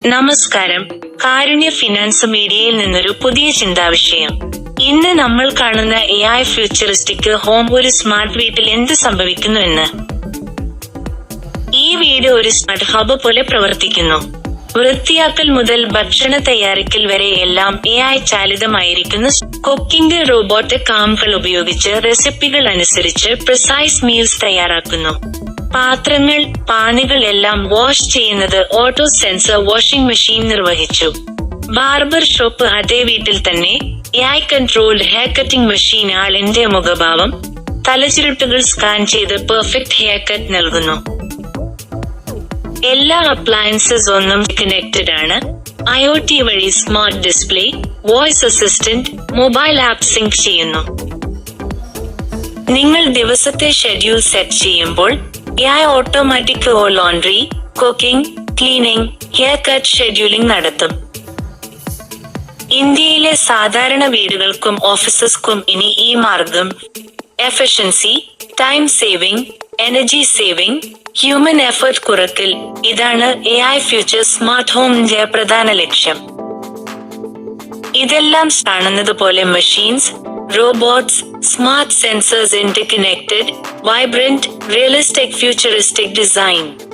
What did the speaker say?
നമസ്കാരം. കാരുണ്യ ഫിനാൻസ് മീഡിയയിൽ നിന്നൊരു പുതിയ ചിന്താവിഷയം. ഇന്ന് നമ്മൾ കാണുന്ന AI ഫ്യൂച്ചറിസ്റ്റിക് ഹോം ഒരു സ്മാർട്ട് വീട്ടിൽ എന്ത് സംഭവിക്കുന്നു എന്ന്. ഈ വീട് ഒരു സ്മാർട്ട് ഹബ് പോലെ പ്രവർത്തിക്കുന്നു. വൃത്തിയാക്കൽ മുതൽ ഭക്ഷണ തയ്യാറാക്കൽ വരെ എല്ലാം AI ചാലിതമായിരിക്കുന്നു. കുക്കിംഗ് റോബോട്ടിക് ആംകൾ ഉപയോഗിച്ച് റെസിപ്പികൾ അനുസരിച്ച് പ്രിസൈസ് മീൽസ് തയ്യാറാക്കുന്നു. പാത്രങ്ങൾ, പാനികൾ എല്ലാം വാഷ് ചെയ്യുന്നത് ഓട്ടോ സെൻസർ വാഷിംഗ് മെഷീൻ നിർവഹിച്ചു. ബാർബർ ഷോപ്പ് അതേ വീട്ടിൽ തന്നെ. AI controlled hair cutting machine ആളിന്റെ മുഖഭാവം, തലചുരുട്ടുകൾ സ്കാൻ ചെയ്ത് പെർഫെക്റ്റ് ഹെയർ കട്ട് നൽകുന്നു. എല്ലാ അപ്ലയൻസസ് ഒന്നും കണക്റ്റഡ് ആണ്. IoT വഴി smart display, voice assistant, mobile app sync ചെയ്യുന്നു. നിങ്ങൾ ദിവസത്തെ ഷെഡ്യൂൾ സെറ്റ് ചെയ്യുമ്പോൾ AI automatic laundry, cooking, cleaning, haircut scheduling നടത്തും. ഇന്ത്യയിലെ സാധാരണ വീടുകൾക്കും ഓഫീസസ്ക്കും ഇനി ഈ മാർഗം efficiency, time saving, energy saving, human effort കുറയ്ക്കൽ. ഇതാണ് AI ഫ്യൂച്ചർ സ്മാർട്ട് ഹോമിന്റെ പ്രധാന ലക്ഷ്യം. ഇതെല്ലാം കാണുന്നത് പോലെ machines, robots, smart sensors, interconnected, vibrant, realistic, futuristic design.